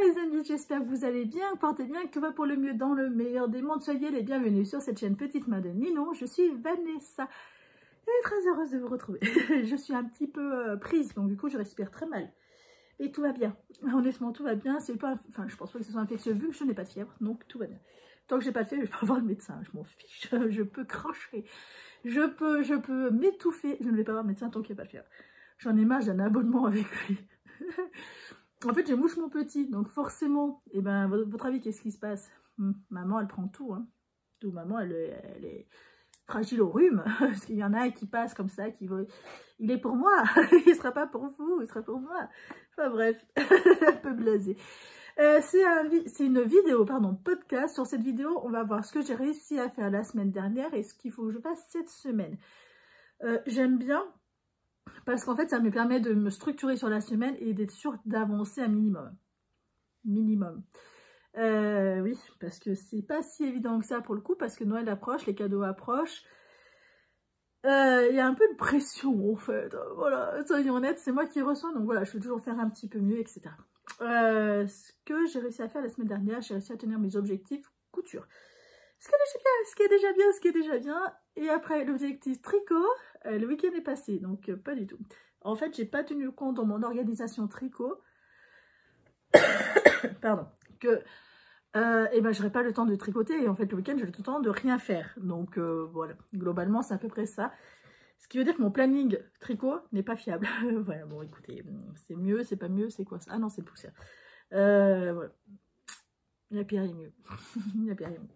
les amis, j'espère que vous allez bien, portez bien, que tout va pour le mieux dans le meilleur des mondes. Soyez les bienvenus sur cette chaîne Petite Main de Ninon. Je suis Vanessa et très heureuse de vous retrouver. Je suis un petit peu prise, donc du coup je respire très mal. Et tout va bien, honnêtement tout va bien. C'est pas, enfin je pense pas que ce soit infectieux vu que je n'ai pas de fièvre, donc tout va bien. Tant que j'ai pas de fièvre, je vais pas voir le médecin, je m'en fiche. Je peux cracher, je peux m'étouffer, je ne vais pas voir le médecin tant qu'il n'y a pas de fièvre. J'en ai marre, j'ai un abonnement avec lui. En fait, j'ai mouche mon petit, donc forcément, et ben, votre avis, qu'est-ce qui se passe? Maman, elle prend tout, hein. Tout, maman, elle est fragile au rhume, parce qu'il y en a un qui passe comme ça, qui veut... Il est pour moi, il sera pas pour vous, il sera pour moi. Enfin bref, un peu blasé. C'est une vidéo, pardon, podcast. Sur cette vidéo, on va voir ce que j'ai réussi à faire la semaine dernière et ce qu'il faut que je fasse cette semaine. J'aime bien, parce qu'en fait, ça me permet de me structurer sur la semaine et d'être sûre d'avancer un minimum. Oui, parce que c'est pas si évident que ça pour le coup, parce que Noël approche, les cadeaux approchent. Il y a un peu de pression en fait, voilà, soyons honnêtes, c'est moi qui reçois, donc voilà, je veux toujours faire un petit peu mieux, etc. Ce que j'ai réussi à faire la semaine dernière, j'ai réussi à tenir mes objectifs couture. Ce qui est déjà bien, et après l'objectif tricot, le week-end est passé, donc pas du tout. En fait, j'ai pas tenu compte dans mon organisation tricot, pardon, que et ben j'aurais pas le temps de tricoter, et en fait le week-end j'ai le temps de rien faire, donc voilà, globalement c'est à peu près ça. Ce qui veut dire que mon planning tricot n'est pas fiable. Voilà, bon écoutez, c'est mieux, c'est pas mieux, c'est quoi ça? Ah non, c'est poussière. Voilà. Il y a pire et mieux. Il y a pire et mieux.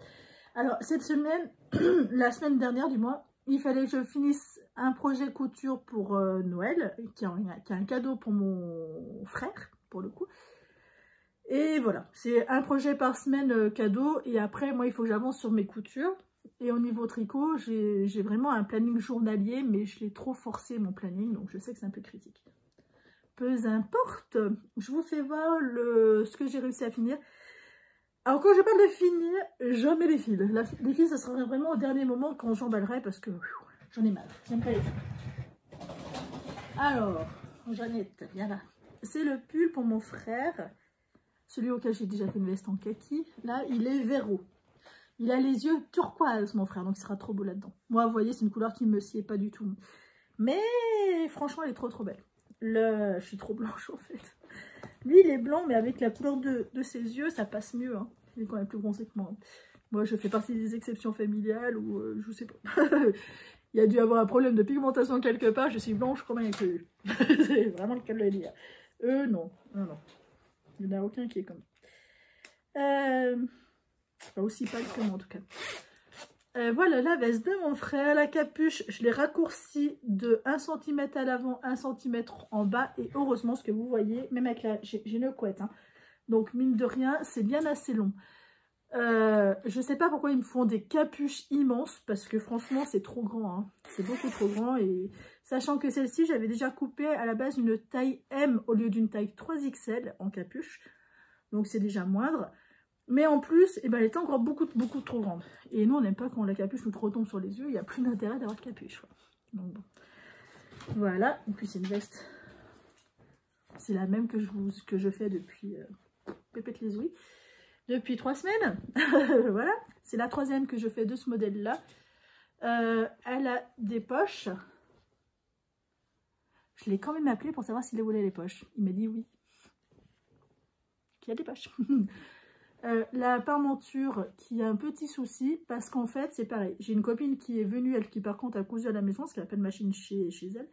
Alors, cette semaine, la semaine dernière du mois, il fallait que je finisse un projet couture pour Noël, qui est un cadeau pour mon frère, pour le coup. Et voilà, c'est un projet par semaine cadeau, et après, moi, il faut que j'avance sur mes coutures. Et au niveau tricot, j'ai vraiment un planning journalier, mais je l'ai trop forcé, mon planning, donc je sais que c'est un peu critique. Peu importe, je vous fais voir ce que j'ai réussi à finir. Alors quand je parle de finir, je mets les fils. Les fils, ça sera vraiment au dernier moment quand j'emballerai, parce que j'en ai marre, j'aime pas les fils. Alors, Jeannette, viens là. C'est le pull pour mon frère, celui auquel j'ai déjà fait une veste en kaki. Là, il est Véro. Il a les yeux turquoise, mon frère, donc il sera trop beau là-dedans. Moi, vous voyez, c'est une couleur qui me sied pas du tout. Mais franchement, elle est trop belle. Je suis trop blanche, en fait. Lui, il est blanc, mais avec la couleur de ses yeux, ça passe mieux. Hein. Il est quand même plus bronzé que moi. Moi, je fais partie des exceptions familiales, ou je sais pas. Il y a dû avoir un problème de pigmentation quelque part. Je suis blanche comme un eux. C'est vraiment le cas de le dire. Non. Il n'y en a aucun qui est comme pas aussi pâle que moi en tout cas. Voilà la veste de mon frère, la capuche, je l'ai raccourcie de 1 cm à l'avant, 1 cm en bas, et heureusement ce que vous voyez, même avec la, j'ai une couette, hein. Donc mine de rien, c'est bien assez long. Je sais pas pourquoi ils me font des capuches immenses, parce que franchement c'est trop grand, hein. C'est beaucoup trop grand, et sachant que celle-ci, j'avais déjà coupé à la base une taille M au lieu d'une taille 3XL en capuche, donc c'est déjà moindre. Mais en plus, eh ben, elle était encore beaucoup trop grande. Et nous, on n'aime pas quand la capuche nous retombe sur les yeux. Il n'y a plus d'intérêt d'avoir de capuche. Quoi. Donc, bon. Voilà. Et puis, c'est une veste. C'est la même que je fais depuis... pépette les ouïes. Depuis 3 semaines. Voilà. C'est la 3e que je fais de ce modèle-là. Elle a des poches. Je l'ai quand même appelé pour savoir s'il voulait les poches. Il m'a dit oui. Qu'il y a des poches. La parmenture qui a un petit souci parce qu'en fait c'est pareil, j'ai une copine qui est venue, elle qui par contre a cousu à la maison, ce qu'elle appelle machine chez elle,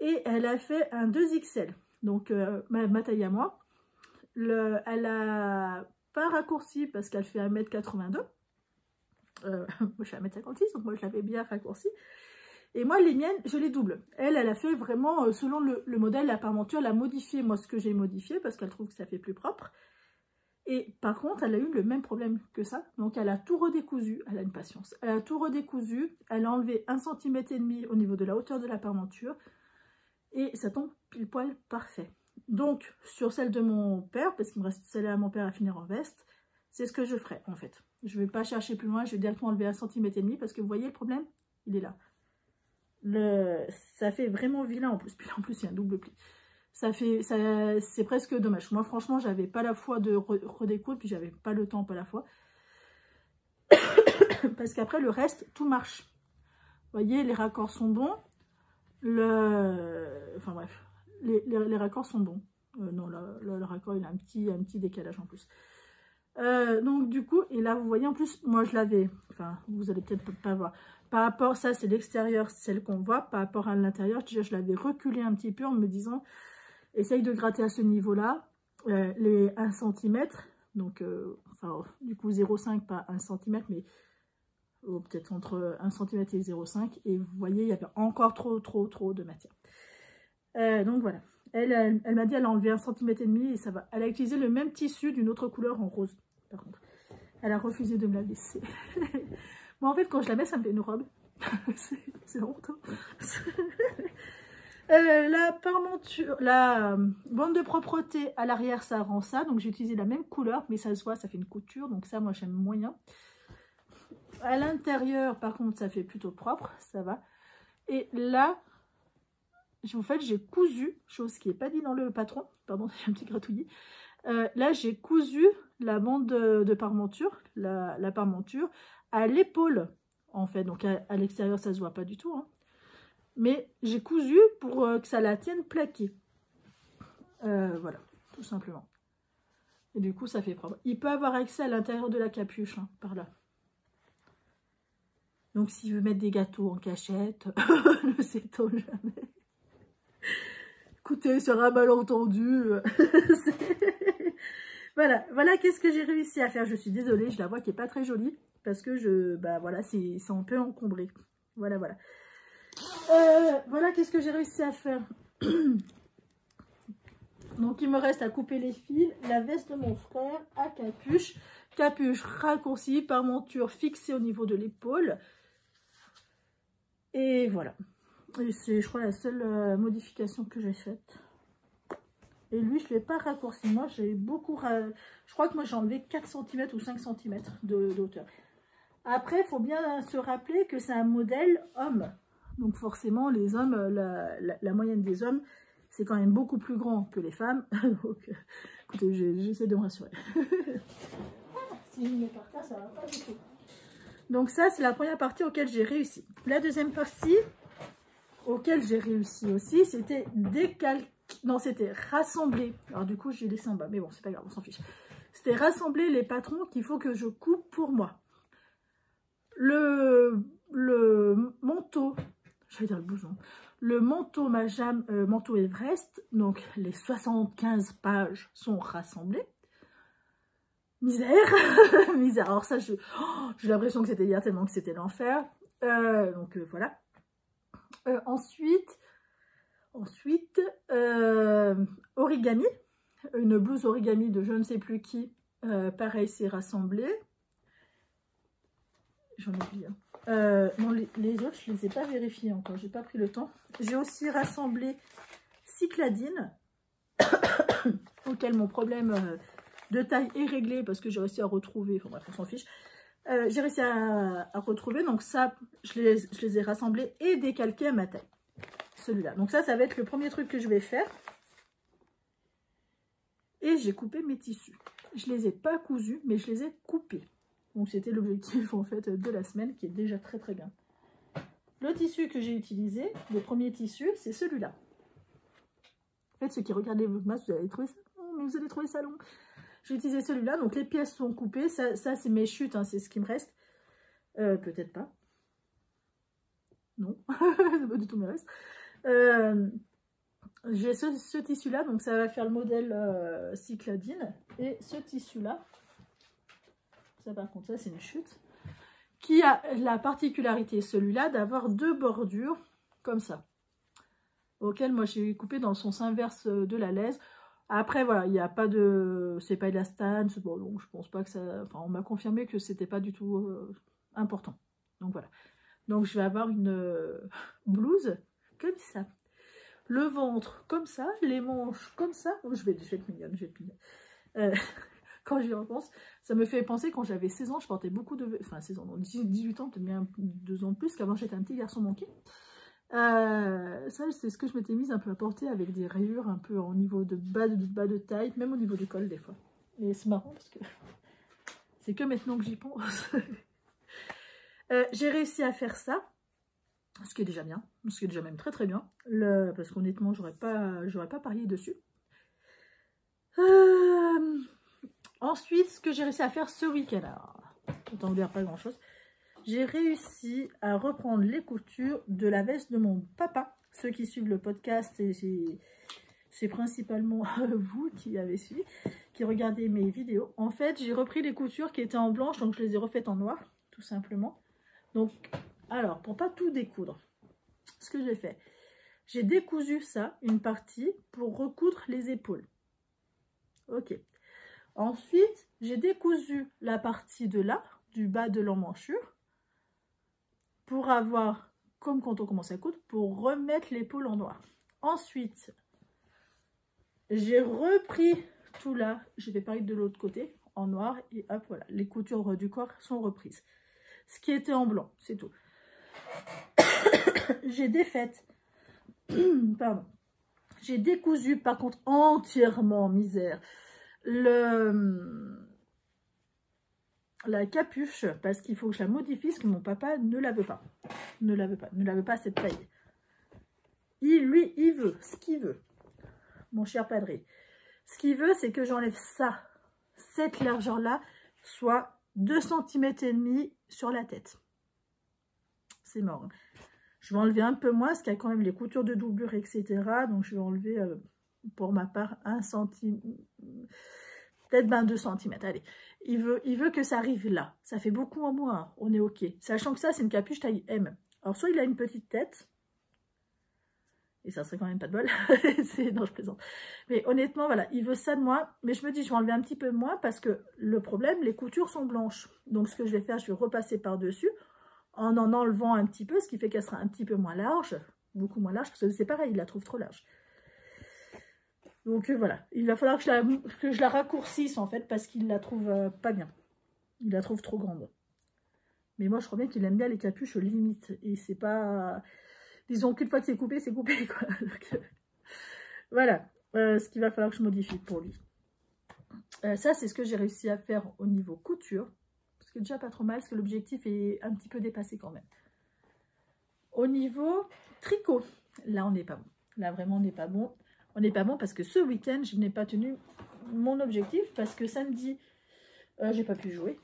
et elle a fait un 2XL, donc ma taille à moi. Elle a pas raccourci parce qu'elle fait 1m82, moi je fais 1m56, donc moi je l'avais bien raccourci, et moi les miennes je les double. Elle a fait vraiment selon le modèle, la parmenture, elle a modifié moi ce que j'ai modifié parce qu'elle trouve que ça fait plus propre. Et par contre, elle a eu le même problème que ça. Donc, elle a tout redécousu. Elle a une patience. Elle a tout redécousu. Elle a enlevé 1,5 cm au niveau de la hauteur de la parmenture. Et ça tombe pile poil parfait. Donc, sur celle de mon père, parce qu'il me reste celle à mon père à finir en veste, c'est ce que je ferai en fait. Je ne vais pas chercher plus loin. Je vais directement enlever 1,5 cm parce que vous voyez le problème, il est là. Ça fait vraiment vilain en plus. Puis en plus, il y a un double pli. c'est presque dommage. Moi, franchement, j'avais pas la foi de redécoudre, puis j'avais pas le temps, pas la foi. Parce qu'après, le reste, tout marche. Vous voyez, les raccords sont bons. Enfin bref, les raccords sont bons. Non, le raccord, il a un petit décalage en plus. Donc du coup, et là, vous voyez, en plus, moi, je l'avais... Enfin, vous allez peut-être pas voir. Par rapport, ça, c'est l'extérieur, celle qu'on voit. Par rapport à l'intérieur, déjà, je l'avais reculé un petit peu en me disant... Essaye de gratter à ce niveau-là, les 1 cm, donc enfin, du coup 0,5, pas 1 cm, mais peut-être entre 1 cm et 0,5, et vous voyez, il y avait encore trop de matière. Donc voilà, elle m'a dit, elle a enlevé 1,5 cm et ça va. Elle a utilisé le même tissu d'une autre couleur en rose, par contre. Elle a refusé de me la laisser. Moi, en fait, quand je la mets, ça me fait une robe. C'est honte. La bande de propreté à l'arrière, ça rend ça. Donc j'ai utilisé la même couleur, mais ça se voit, ça fait une couture. Donc ça, moi, j'aime moyen. À l'intérieur, par contre, ça fait plutôt propre, ça va. Et là, en fait, j'ai cousu, chose qui n'est pas dit dans le patron. Pardon, j'ai un petit gratouillis. Là, j'ai cousu la bande de parmenture, la parmenture, à l'épaule, en fait. Donc à l'extérieur, ça se voit pas du tout, hein. Mais j'ai cousu pour que ça la tienne plaquée. Voilà, tout simplement. Et du coup, ça fait propre. Il peut avoir accès à l'intérieur de la capuche, hein, par là. Donc, s'il veut mettre des gâteaux en cachette, ne sait-on jamais. Écoutez, sur un malentendu. Voilà qu'est-ce que j'ai réussi à faire. Je suis désolée, je la vois qui n'est pas très jolie. Parce que voilà, c'est un peu encombré. Voilà. Voilà qu'est-ce que j'ai réussi à faire. Donc il me reste à couper les fils, la veste de mon frère à capuche raccourcie, parmenture fixée au niveau de l'épaule. Et voilà. Et c'est, je crois, la seule modification que j'ai faite. Et lui, je ne l'ai pas raccourci. Moi, j'ai beaucoup... Je crois que moi, j'ai enlevé 4 cm ou 5 cm de hauteur. Après, il faut bien se rappeler que c'est un modèle homme. Donc forcément, les hommes, la moyenne des hommes, c'est quand même beaucoup plus grand que les femmes. Donc, écoutez, j'essaie de me rassurer. Si je me mets par terre, ça va pas du tout. Donc ça, c'est la première partie auquel j'ai réussi. La deuxième partie auquel j'ai réussi aussi, c'était c'était rassembler. Alors du coup, j'ai laissé en bas, mais bon, c'est pas grave, on s'en fiche. C'était rassembler les patrons qu'il faut que je coupe pour moi. Le manteau, j'allais dire le blouson, le manteau manteau Everest, donc les 75 pages sont rassemblées. Misère, misère. Alors ça, j'ai l'impression que c'était hier tellement que c'était l'enfer. Donc voilà. Ensuite, origami, une blouse origami de je ne sais plus qui. Pareil, c'est rassemblé. J'en oublie. Non, les autres, je ne les ai pas vérifiés encore. J'ai pas pris le temps. J'ai aussi rassemblé Cycladine, auquel mon problème de taille est réglé parce que j'ai réussi à retrouver. Enfin bref, on s'en fiche. J'ai réussi à retrouver. Donc ça, je les ai rassemblés et décalqués à ma taille. Celui-là. Donc ça va être le premier truc que je vais faire. Et j'ai coupé mes tissus. Je les ai pas cousus, mais je les ai coupés. Donc c'était l'objectif en fait de la semaine qui est déjà très très bien. Le tissu que j'ai utilisé, le premier tissu, c'est celui-là. En fait, ceux qui regardent les vlogmas, vous allez trouver ça long, mais vous allez trouver ça long. J'ai utilisé celui-là, donc les pièces sont coupées. Ça c'est mes chutes, hein, c'est ce qui me reste. Peut-être pas. Non, c'est pas du tout mes restes. J'ai ce tissu-là, donc ça va faire le modèle Cycladine. Et ce tissu-là, ça par contre, ça c'est une chute, qui a la particularité, celui-là, d'avoir deux bordures comme ça, auquel moi j'ai coupé dans le sens inverse de la laise. Après voilà, il n'y a pas de, c'est pas élastane, bon, donc je pense pas que ça, enfin on m'a confirmé que c'était pas du tout important. Donc voilà, donc je vais avoir une blouse comme ça, le ventre comme ça, les manches comme ça. Oh, je vais être mignonne, je vais être mignonne. Quand j'y repense, ça me fait penser quand j'avais 16 ans, je portais beaucoup de... Enfin 16 ans, non, 18 ans, peut-être bien 2 ans de plus, qu'avant j'étais un petit garçon manqué. Ça, c'est ce que je m'étais mise un peu à porter avec des rayures un peu au niveau de bas de taille, même au niveau du col des fois. Et c'est marrant parce que c'est que maintenant que j'y pense. J'ai réussi à faire ça, ce qui est déjà bien, ce qui est déjà même très très bien, parce qu'honnêtement, j'aurais pas parié dessus. Ensuite, ce que j'ai réussi à faire ce week-end, alors, autant dire pas grand-chose, j'ai réussi à reprendre les coutures de la veste de mon papa. Ceux qui suivent le podcast, c'est principalement vous qui avez suivi, qui regardez mes vidéos. En fait, j'ai repris les coutures qui étaient en blanche, donc je les ai refaites en noir, tout simplement. Donc, alors, pour pas tout découdre, ce que j'ai fait, j'ai décousu ça, une partie, pour recoudre les épaules. Ok. Ensuite, j'ai décousu la partie de là, du bas de l'emmanchure, pour avoir, comme quand on commence à coudre, pour remettre l'épaule en noir. Ensuite, j'ai repris tout là, je vais pareil de l'autre côté, en noir, et hop, voilà, les coutures du corps sont reprises. Ce qui était en blanc, c'est tout. J'ai défait, pardon, j'ai décousu par contre entièrement, misère, la capuche, parce qu'il faut que je la modifie, parce que mon papa ne la veut pas. Ne la veut pas cette taille. Lui, il veut ce qu'il veut, mon cher padré. Ce qu'il veut, c'est que j'enlève ça, cette largeur-là, soit 2,5 cm sur la tête. C'est mort. Hein. Je vais enlever un peu moins, parce qu'il y a quand même les coutures de doublure, etc. Donc, je vais enlever, pour ma part, 1 cm, peut-être 2 cm. Allez, il veut que ça arrive là. Ça fait beaucoup en moins, hein. On est OK. Sachant que ça, c'est une capuche taille M. Alors, soit il a une petite tête, et ça serait quand même pas de bol. Non, je plaisante. Mais honnêtement, voilà, il veut ça de moi. Mais je me dis, je vais enlever un petit peu moins, parce que le problème, les coutures sont blanches. Donc, ce que je vais faire, je vais repasser par-dessus, en enlevant un petit peu, ce qui fait qu'elle sera un petit peu moins large, beaucoup moins large, parce que c'est pareil, il la trouve trop large. Donc voilà, il va falloir que je la raccourcisse en fait, parce qu'il la trouve pas bien. Il la trouve trop grande. Mais moi je crois bien qu'il aime bien les capuches limite, et c'est pas... Disons qu'une fois que c'est coupé quoi. Donc, voilà, ce qu'il va falloir que je modifie pour lui. Ça c'est ce que j'ai réussi à faire au niveau couture. Ce qui est déjà pas trop mal, parce que l'objectif est un petit peu dépassé quand même. Au niveau tricot, là on n'est pas bon. Là vraiment on n'est pas bon. On n'est pas bon parce que ce week-end, je n'ai pas tenu mon objectif, parce que samedi, j'ai pas pu jouer.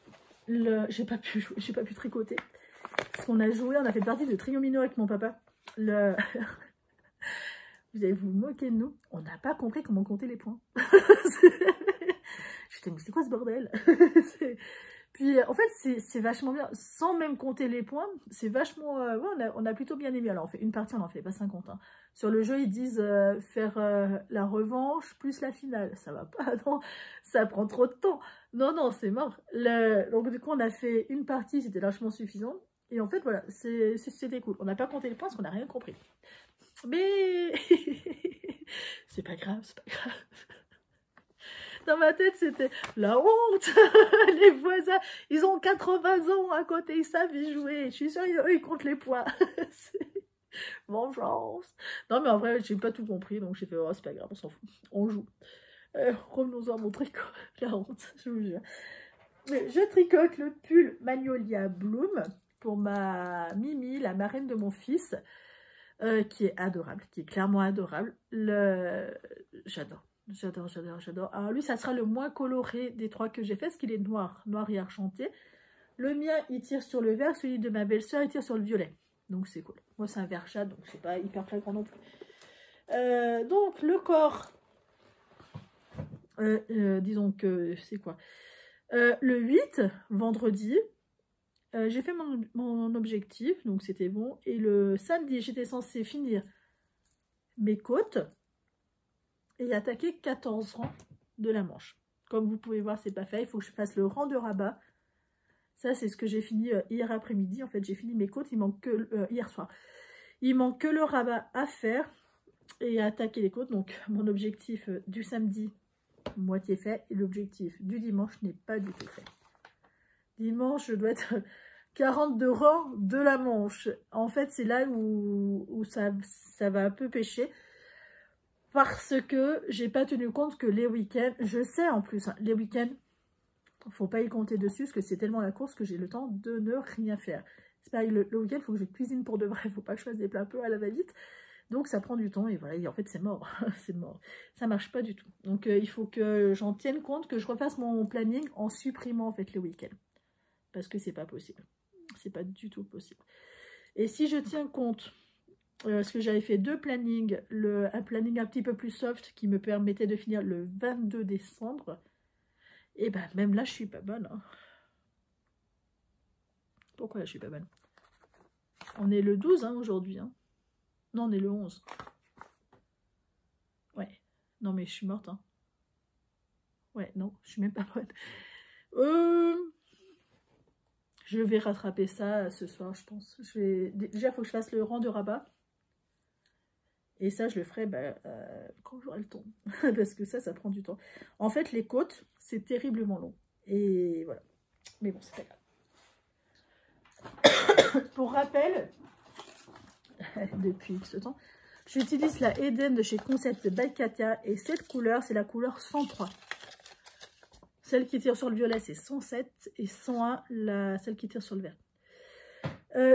J'ai pas pu tricoter. Parce qu'on a joué, on a fait une partie de triomino avec mon papa. Vous allez vous moquer de nous. On n'a pas compris comment compter les points. Je mais c'est quoi ce bordel? Puis en fait, c'est vachement bien, sans même compter les points, c'est vachement... ouais, on a plutôt bien aimé. Alors, on fait une partie, on n'en fait pas 50. Hein. Sur le jeu, ils disent faire la revanche plus la finale. Ça va pas, non, ça prend trop de temps. Non, non, c'est mort. Donc, du coup, on a fait une partie, c'était largement suffisant. Et en fait, voilà, c'était cool. On n'a pas compté les points parce qu'on n'a rien compris. Mais c'est pas grave, c'est pas grave. Dans ma tête, c'était la honte. Les voisins, ils ont 80 ans à côté, ils savent y jouer. Je suis sûre, eux, ils comptent les points. Vengeance. Non, mais en vrai, j'ai pas tout compris, donc j'ai fait, oh, c'est pas grave, on s'en fout. On joue. Revenons-en à mon tricot. La honte, je vous jure. Je tricote le pull Magnolia Bloom pour ma Mimi, la marraine de mon fils, qui est adorable, qui est clairement adorable. J'adore. J'adore. Alors lui, ça sera le moins coloré des trois que j'ai fait, parce qu'il est noir et argenté. Le mien, il tire sur le vert, celui de ma belle-sœur, il tire sur le violet. Donc c'est cool. Moi, c'est un vert chat, donc c'est pas hyper flagrant non plus. Donc le corps, disons que c'est quoi, le 8, vendredi, j'ai fait mon objectif, donc c'était bon. Et le samedi, j'étais censée finir mes côtes et attaquer 14 rangs de la manche. Comme vous pouvez voir, c'est pas fait. Il faut que je fasse le rang de rabat. Ça, c'est ce que j'ai fini hier après-midi. En fait, j'ai fini mes côtes. Il manque que hier soir. Il manque que le rabat à faire et à attaquer les côtes. Donc, mon objectif du samedi, moitié fait. Et l'objectif du dimanche n'est pas du tout fait. Dimanche, je dois être 40 de rang de la manche. En fait, c'est là où ça va un peu pêcher. Parce que j'ai pas tenu compte que les week-ends, je sais en plus, hein, les week-ends, faut pas y compter dessus, parce que c'est tellement la course que j'ai le temps de ne rien faire. C'est pareil, le week-end, il faut que je cuisine pour de vrai, faut pas que je fasse des plats un peu à la va-vite. Donc ça prend du temps, et voilà, et en fait c'est mort, c'est mort. Ça marche pas du tout. Donc il faut que j'en tienne compte, que je refasse mon planning en supprimant en fait le week-end. Parce que c'est pas possible. C'est pas du tout possible. Et si je tiens compte, parce que j'avais fait 2 plannings, un planning un petit peu plus soft qui me permettait de finir le 22 décembre, et ben même là je suis pas bonne. Hein. Pourquoi là je suis pas bonne? On est le 12 hein, aujourd'hui. Hein. Non, on est le 11. Ouais. Non mais je suis morte. Hein. Ouais, non, je suis même pas bonne. Je vais rattraper ça ce soir, je pense. Déjà, il faut que je fasse le rang de rabat. Et ça, je le ferai quand j'aurai le temps. Parce que ça prend du temps. En fait, les côtes, c'est terriblement long. Et voilà. Mais bon, c'est pas grave. Pour rappel, depuis ce temps, j'utilise la Eden de chez Concept by Katia. Et cette couleur, c'est la couleur 103. Celle qui tire sur le violet, c'est 107. Et 101, celle qui tire sur le vert.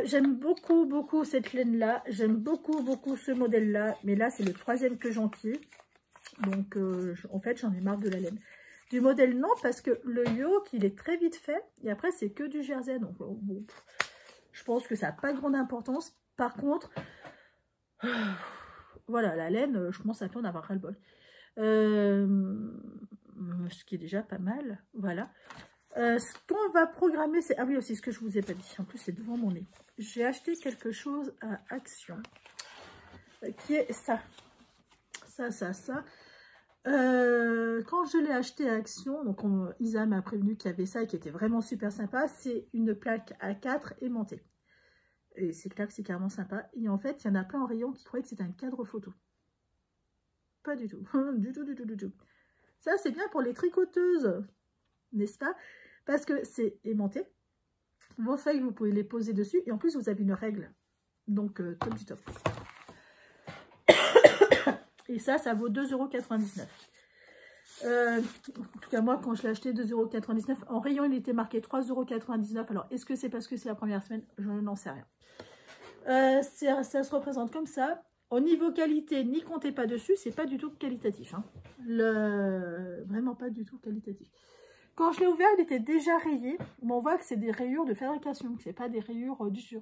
J'aime beaucoup cette laine-là. J'aime beaucoup ce modèle-là. Mais là, c'est le 3e que j'enquille. Donc, en fait, j'en ai marre de la laine. Du modèle, non, parce que le yoke, il est très vite fait. Et après, c'est que du jersey. Donc, bon, je pense que ça n'a pas grande importance. Par contre, voilà, la laine, je commence un peu à en avoir ras-le-bol. Ce qui est déjà pas mal. Voilà. Ce qu'on va programmer, c'est... Ah oui, aussi, ce que je vous ai pas dit. En plus, c'est devant mon nez. J'ai acheté quelque chose à Action. Qui est ça. Ça. Quand je l'ai acheté à Action, donc Isa m'a prévenu qu'il y avait ça et qui était vraiment super sympa. C'est une plaque A4 aimantée. Et c'est clair que c'est carrément sympa. Et en fait, il y en a plein en rayon qui croyaient que c'était un cadre photo. Pas du tout. du tout. Ça, c'est bien pour les tricoteuses. N'est-ce pas? Parce que c'est aimanté. Vos feuilles, vous pouvez les poser dessus. Et en plus, vous avez une règle. Donc, top du top. Et ça vaut 2,99 €. En tout cas, moi, quand je l'ai acheté, 2,99 €. En rayon, il était marqué 3,99 €. Alors, est-ce que c'est parce que c'est la première semaine? Je n'en sais rien. Ça se représente comme ça. Au niveau qualité, n'y comptez pas dessus. C'est pas du tout qualitatif. Hein. Vraiment pas du tout qualitatif. Quand je l'ai ouvert, il était déjà rayé. Mais on voit que c'est des rayures de fabrication. C'est pas des rayures d'usure.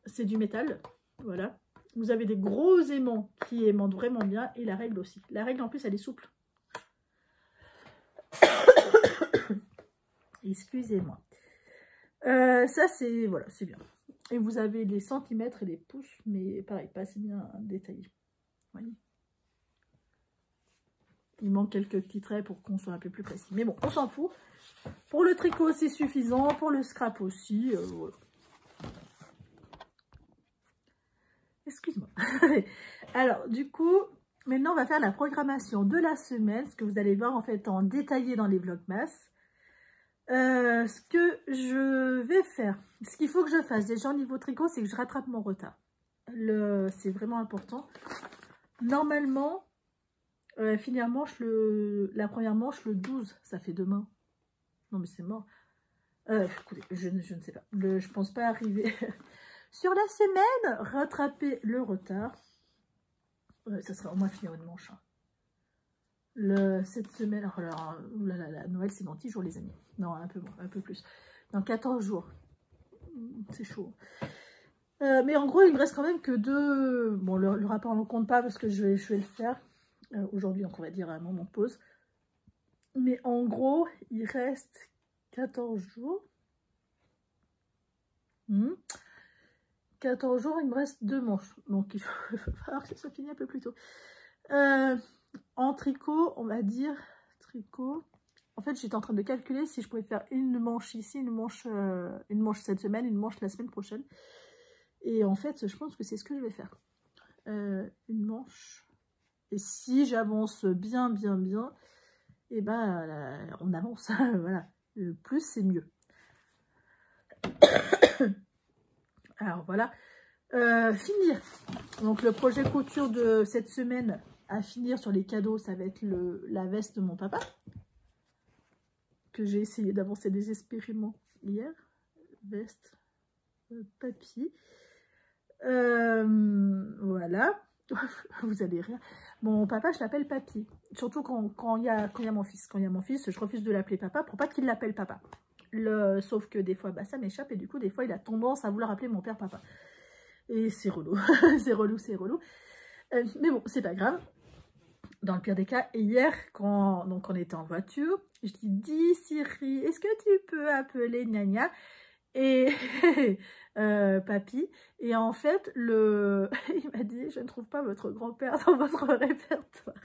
C'est du métal. Voilà. Vous avez des gros aimants qui aimantent vraiment bien. Et la règle aussi. La règle, en plus, elle est souple. Excusez-moi. Ça, c'est... Voilà, c'est bien. Et vous avez les centimètres et les pouces. Mais pareil, pas assez bien détaillé. Vous voyez ? Il manque quelques petits traits pour qu'on soit un peu plus précis. Mais bon, on s'en fout. Pour le tricot, c'est suffisant. Pour le scrap aussi. Voilà. Excuse-moi. Alors, du coup, maintenant, on va faire la programmation de la semaine. Ce que vous allez voir, en fait, en détaillé dans les vlogmas. Ce que je vais faire, ce qu'il faut que je fasse, déjà au niveau tricot, c'est que je rattrape mon retard. C'est vraiment important. Normalement... finir manche la première manche le 12, ça fait demain. Non mais c'est mort. Écoutez, je ne sais pas. Je pense pas arriver sur la semaine, rattraper le retard. Ça sera au moins finir une manche. Hein. Cette semaine, alors, la Noël c'est dans 10 jours les amis. Non, un peu plus. Dans 14 jours. C'est chaud. Mais en gros, il me reste quand même que 2... Bon, le rapport, on ne compte pas parce que je vais le faire. Aujourd'hui, donc on va dire à un moment de pause. Mais en gros, il reste 14 jours. 14 jours, il me reste 2 manches. Donc il va falloir que ça finisse un peu plus tôt. En tricot, on va dire tricot. En fait, j'étais en train de calculer si je pouvais faire une manche ici, une manche cette semaine, une manche la semaine prochaine. Et en fait, je pense que c'est ce que je vais faire. Une manche... Et si j'avance bien, et ben on avance, voilà. Plus c'est mieux. Alors voilà. Finir. Donc le projet couture de cette semaine à finir sur les cadeaux, ça va être la veste de mon papa. Que j'ai essayé d'avancer désespérément hier. Veste, papy. Voilà. Vous allez rire. Mon papa, je l'appelle papy. Surtout quand il y a mon fils. Quand il y a mon fils, je refuse de l'appeler papa pour pas qu'il l'appelle papa. Sauf que des fois, bah, ça m'échappe et du coup, des fois, il a tendance à vouloir appeler mon père papa. Et c'est relou. C'est relou, c'est relou. Mais bon, c'est pas grave. Dans le pire des cas, hier, quand on était en voiture, je dis Siri, est-ce que tu peux appeler Nania et papy? Et en fait, il m'a dit, je ne trouve pas votre grand-père dans votre répertoire.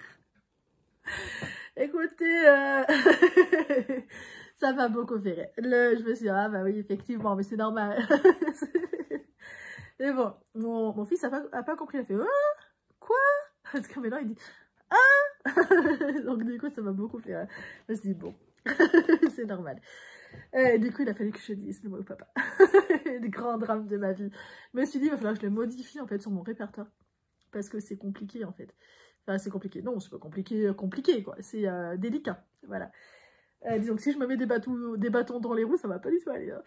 Écoutez, ça m'a beaucoup fait rire. Je me suis dit, ah bah oui, effectivement, mais c'est normal. Mais bon, mon fils n'a pas compris, il a fait, ah, quoi? Parce que maintenant, il dit, ah. Donc du coup, ça m'a beaucoup fait rire. Je me suis dit, bon, c'est normal. Du coup, il a fallu que je dise le mot papa. Le grand drame de ma vie. Je me suis dit, il va falloir que je le modifie en fait sur mon répertoire. Parce que c'est compliqué en fait. Enfin, c'est compliqué. Non, c'est pas compliqué, quoi. C'est délicat. Voilà. Disons que si je me mets des bâtons dans les roues, ça va pas du tout aller. Hein.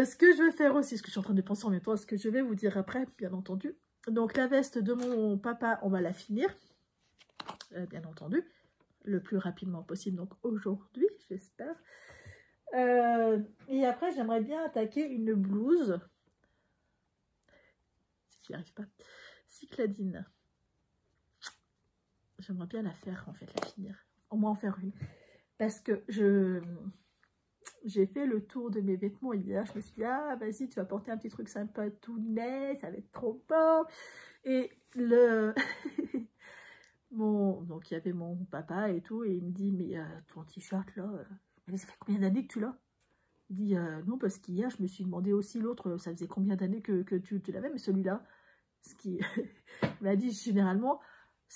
Ce que je vais faire aussi, ce que je suis en train de penser en même temps, ce que je vais vous dire après, bien entendu. Donc, la veste de mon papa, on va la finir. Bien entendu. Le plus rapidement possible. Donc, aujourd'hui, j'espère. Et après, j'aimerais bien attaquer une blouse. Si j'y arrive pas. Cycladine. J'aimerais bien la faire, en fait, la finir. Au moins en faire une. Parce que j'ai fait le tour de mes vêtements hier. Je me suis dit, ah, vas-y, tu vas porter un petit truc sympa tout net, ça va être trop beau. Et donc, il y avait mon papa et tout. Et il me dit, mais ton t-shirt, là, ça fait combien d'années que tu l'as? Il dit, non, parce qu'hier, je me suis demandé aussi l'autre, ça faisait combien d'années que tu l'avais, mais celui-là, il m'a dit, généralement,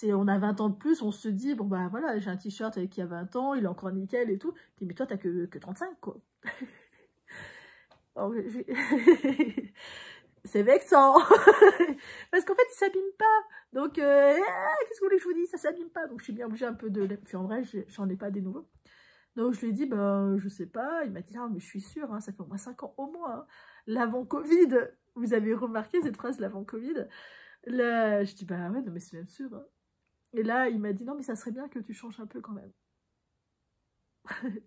on a 20 ans de plus, on se dit, bon, bah voilà, j'ai un t-shirt qui a 20 ans, il est encore nickel et tout. Il dit, mais toi, t'as que 35, quoi. C'est vexant. Parce qu'en fait, il s'abîme pas. Donc, qu'est-ce que vous voulez que je vous dise? Ça s'abîme pas. Donc, je suis bien obligée un peu de... Puis en vrai, j'en ai pas des nouveaux. Donc, je lui ai dit, ben, je sais pas. Il m'a dit, ah, mais je suis sûre, hein, ça fait au moins 5 ans, au moins. Hein. L'avant-Covid. Vous avez remarqué cette phrase, l'avant-Covid? Là, je dis, bah ouais, non, mais c'est même sûr. Hein. Et là, il m'a dit, non, mais ça serait bien que tu changes un peu quand même.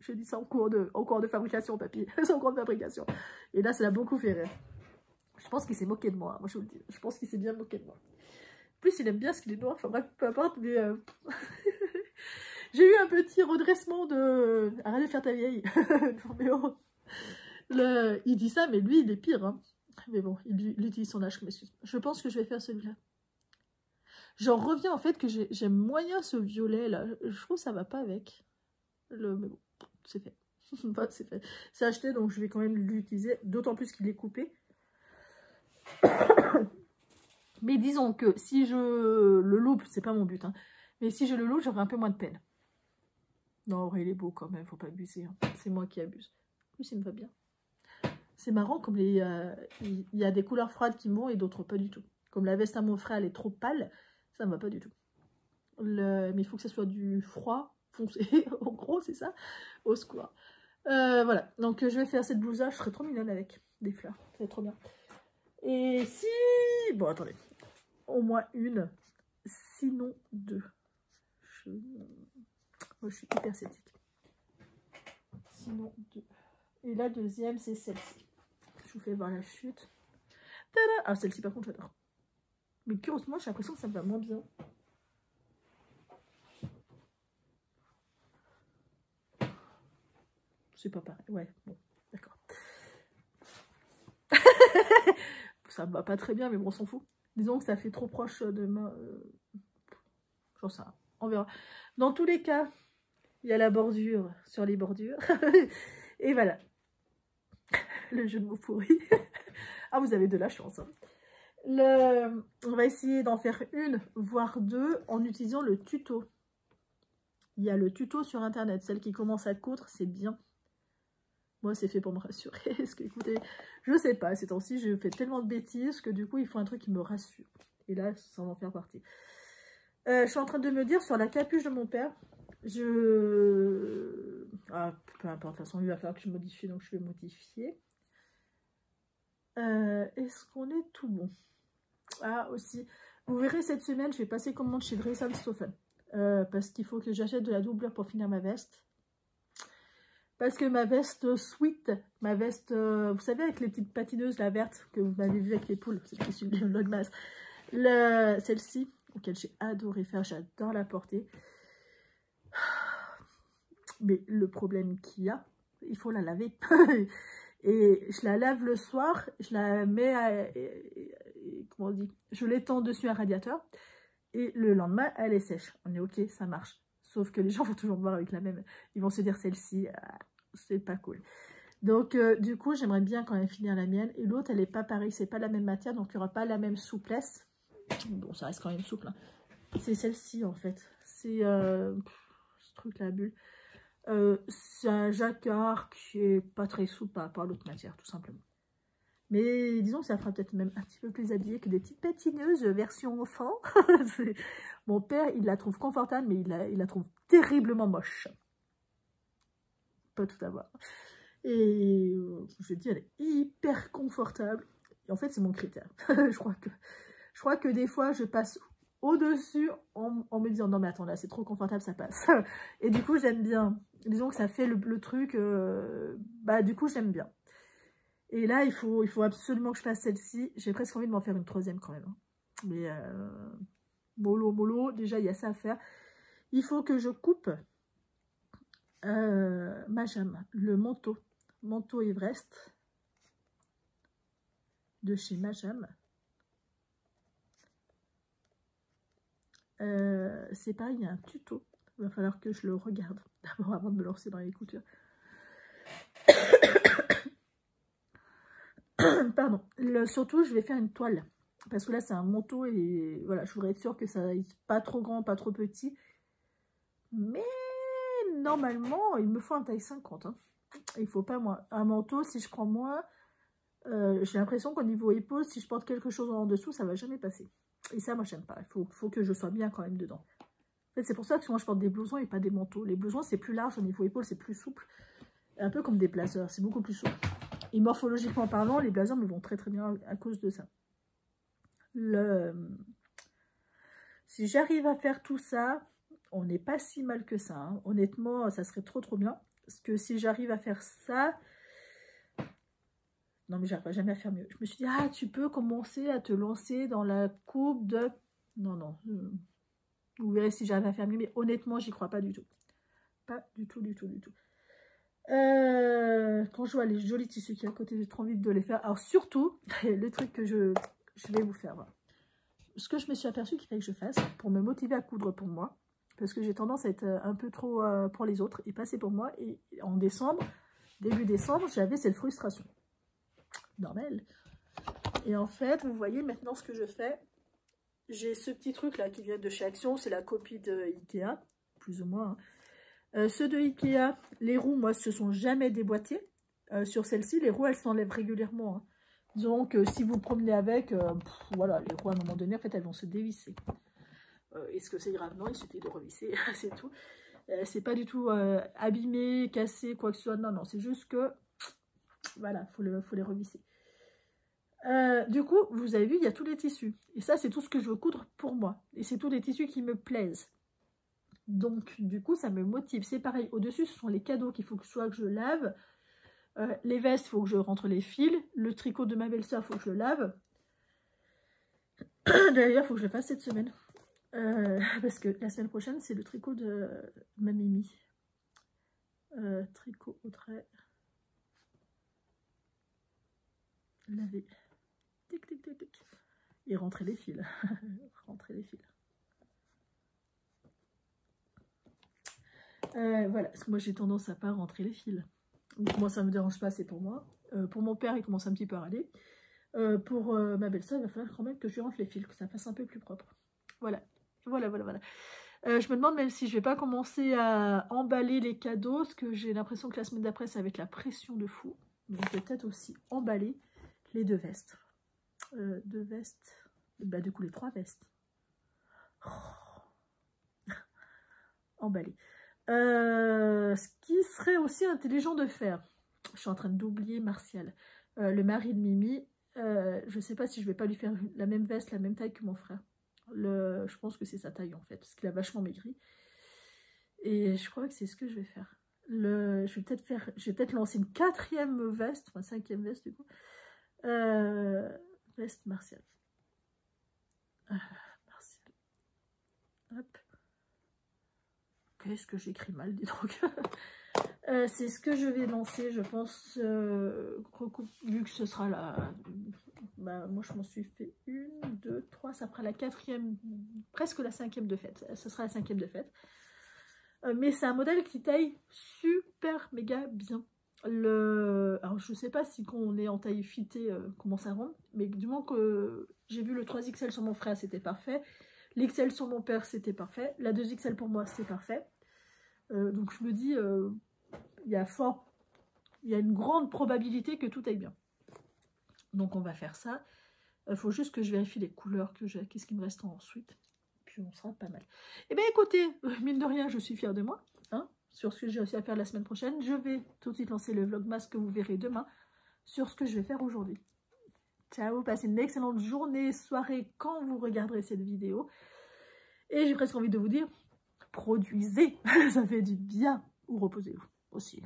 Je dis, c'est en cours de fabrication, papy. C'est en cours de fabrication. Et là, ça l'a beaucoup fait rire. Je pense qu'il s'est moqué de moi, moi je vous le dis. Je pense qu'il s'est bien moqué de moi. En plus, il aime bien ce qu'il est noir. Enfin bref, peu importe, mais... J'ai eu un petit redressement de... Arrête de faire ta vieille. Non, mais oh. Il dit ça, mais lui, il est pire. Hein. Mais bon, il utilise son âge comme excuse. Je pense que je vais faire celui-là. J'en reviens en fait que j'aime moyen ce violet là. Je trouve que ça va pas avec. Mais bon, c'est fait. Enfin, c'est fait. C'est acheté, donc je vais quand même l'utiliser. D'autant plus qu'il est coupé. Mais disons que si je le loupe, c'est pas mon but. Hein, mais si je le loupe, j'aurai un peu moins de peine. Non, en vrai, il est beau quand même, faut pas abuser. Hein. C'est moi qui abuse. En plus, il me va bien. C'est marrant, comme il y a des couleurs froides qui me vont et d'autres pas du tout. Comme la veste à mon frère, elle est trop pâle, ça me va pas du tout. Mais il faut que ça soit du froid foncé. En gros, c'est ça. Au secours. Voilà. Donc, je vais faire cette blouse-là. Je serai trop mignonne avec des fleurs. C'est trop bien. Et si... Bon, attendez. Au moins une. Sinon deux. Moi, je suis hyper sceptique. Sinon deux. Et la deuxième, c'est celle-ci. Je vous fais voir la chute. Tada! Ah, celle-ci, par contre, j'adore. Mais curieusement, j'ai l'impression que ça me va moins bien. C'est pas pareil. Ouais, bon, d'accord. Ça me va pas très bien, mais bon, on s'en fout. Disons que ça fait trop proche de ma... J'en sais rien. On verra. Dans tous les cas, il y a la bordure sur les bordures. Et voilà. Le jeu de mots pourri. Ah, vous avez de la chance. Hein. On va essayer d'en faire une, voire deux, en utilisant le tuto. Il y a le tuto sur Internet. Celle qui commence à coudre, c'est bien. Moi, c'est fait pour me rassurer. Parce que, écoutez, je sais pas, ces temps-ci, je fais tellement de bêtises que du coup, il faut un truc qui me rassure. Et là, ça va en faire partie. Je suis en train de me dire, sur la capuche de mon père, ah, peu importe, de toute façon, il va falloir que je modifie, donc je vais modifier. Est-ce qu'on est tout bon? Ah, aussi, vous verrez, cette semaine, je vais passer commande chez Dress & Stofan. Parce qu'il faut que j'achète de la doublure pour finir ma veste. Parce que ma veste sweet, ma veste, vous savez, avec les petites patineuses, la verte, que vous m'avez vu avec les poules, c'est qui le Logmas. Celle-ci, auquel j'ai adoré faire, j'adore la porter. Mais le problème qu'il y a, il faut la laver. Et je la lave le soir, je la mets comment on dit, je l'étends dessus un radiateur. Et le lendemain, elle est sèche. On est ok, ça marche. Sauf que les gens vont toujours me voir avec la même. Ils vont se dire, celle-ci, c'est pas cool. Donc, du coup, j'aimerais bien quand même finir la mienne. Et l'autre, elle n'est pas pareille. C'est pas la même matière, donc il n'y aura pas la même souplesse. Bon, ça reste quand même souple. Hein. C'est celle-ci, en fait. C'est ce truc-là, bulle. C'est un jacquard qui est pas très souple par rapport à l'autre matière, tout simplement. Mais disons que ça fera peut-être même un petit peu plus habillé que des petites patineuses version enfant. Mon père, il la trouve confortable, mais il la trouve terriblement moche. Pas tout à voir. Et je dis, elle est hyper confortable. Et en fait, c'est mon critère. je crois que des fois, je passe au-dessus en me disant, non mais attends, là, c'est trop confortable, ça passe. Et du coup, j'aime bien. Disons que ça fait le truc, bah du coup, j'aime bien. Et là, il faut absolument que je fasse celle-ci. J'ai presque envie de m'en faire une troisième quand même. Hein. Mais mollo, déjà, il y a ça à faire. Il faut que je coupe Majam, le manteau Everest de chez Majam. C'est pareil, il y a un tuto. Il va falloir que je le regarde d'abord avant de me lancer dans les coutures. Pardon. Surtout, je vais faire une toile. Parce que là, c'est un manteau et voilà, je voudrais être sûre que ça n'est pas trop grand, pas trop petit. Mais normalement, il me faut un taille 50. Hein. Il faut pas moins. Un manteau, si je prends moins, j'ai l'impression qu'au niveau épaule, si je porte quelque chose en dessous, ça va jamais passer. Et ça, moi, j'aime pas. Il faut que je sois bien quand même dedans. En fait, c'est pour ça que moi, je porte des blousons et pas des manteaux. Les blousons, c'est plus large au niveau épaule, c'est plus souple. Un peu comme des blazers, c'est beaucoup plus souple. Et morphologiquement parlant, les blazers me vont très très bien à cause de ça. Si j'arrive à faire tout ça, on n'est pas si mal que ça. Hein. Honnêtement, ça serait trop trop bien. Parce que si j'arrive à faire ça... Non mais j'arriverai jamais à faire mieux. Je me suis dit, ah, tu peux commencer à te lancer dans la coupe de... Non, non. Vous verrez si j'arrive à faire mieux. Mais honnêtement, j'y crois pas du tout. Pas du tout, du tout, du tout. Quand je vois les jolis tissus qui à côté, j'ai trop envie de les faire. Alors surtout, le truc que je vais vous faire voir. Ce que je me suis aperçue qu'il fallait que je fasse pour me motiver à coudre pour moi, parce que j'ai tendance à être un peu trop pour les autres et passer pour moi. Et en décembre, début décembre, j'avais cette frustration. Normal. Et en fait, vous voyez maintenant ce que je fais. J'ai ce petit truc là qui vient de chez Action, c'est la copie de Ikea, plus ou moins. Hein. Ceux de Ikea, les roues, moi, se sont jamais déboîtées. Sur celle-ci, les roues, elles s'enlèvent régulièrement. Hein. Donc, si vous promenez avec, voilà, les roues, à un moment donné, en fait, elles vont se dévisser. Est-ce que c'est grave? Non, il suffit de revisser, c'est tout. C'est pas du tout abîmé, cassé, quoi que ce soit. Non, non, c'est juste que, voilà, faut les revisser. Du coup, vous avez vu, il y a tous les tissus. Et ça, c'est tout ce que je veux coudre pour moi. Et c'est tous les tissus qui me plaisent. Donc, du coup, ça me motive. C'est pareil, au-dessus, ce sont les cadeaux qu'il faut que je lave. Les vestes, il faut que je rentre les fils. Le tricot de ma belle-sœur, il faut que je le lave. D'ailleurs, il faut que je le fasse cette semaine. Parce que la semaine prochaine, c'est le tricot de ma Mimi. Tricot au trait. Laver. Tic, tic, tic, tic. Et rentrer les fils. Rentrer les fils. Voilà, parce que moi j'ai tendance à pas rentrer les fils. Donc, moi ça me dérange pas, c'est pour moi. Pour mon père, il commence un petit peu à râler. Pour ma belle-sœur, il va falloir quand même que je rentre les fils, que ça fasse un peu plus propre. Voilà, voilà, voilà, voilà. Je me demande même si je vais pas commencer à emballer les cadeaux, parce que j'ai l'impression que la semaine d'après, ça va être la pression de fou. Donc je vais peut-être aussi emballer les 2 vestes. 2 vestes, bah du coup les 3 vestes. Oh. Emballer. Ce qui serait aussi intelligent de faire, je suis en train d'oublier Martial, le mari de Mimi, je sais pas si je vais pas lui faire la même veste, la même taille que mon frère. Je pense que c'est sa taille en fait, parce qu'il a vachement maigri. Et je crois que c'est ce que je vais faire. Je vais peut-être lancer une 4e veste, enfin 5e veste du coup. Veste Martial. Martial. Hop. Qu'est-ce que j'écris mal, dis donc. C'est ce que je vais lancer, je pense, vu que ce sera la... Bah, moi, je m'en suis fait 1, 2, 3, ça fera la 4e, presque la 5e de fête. Ce sera la 5e de fête. Mais c'est un modèle qui taille super méga bien. Alors, je sais pas si quand on est en taille fitée, comment ça rend, mais du moment que j'ai vu le 3XL sur mon frère, c'était parfait. L'XL sur mon père, c'était parfait. La 2XL pour moi, c'est parfait. Donc je me dis, il y a une grande probabilité que tout aille bien. Donc on va faire ça. Il faut juste que je vérifie les couleurs que j'ai, qu'est-ce qui me reste ensuite. Puis on sera pas mal. Eh bien écoutez, mine de rien, je suis fière de moi. Hein, sur ce que j'ai réussi à faire la semaine prochaine. Je vais tout de suite lancer le vlogmas que vous verrez demain sur ce que je vais faire aujourd'hui. Ciao, passez une excellente journée, soirée quand vous regarderez cette vidéo. Et j'ai presque envie de vous dire, produisez, ça fait du bien, ou reposez-vous aussi.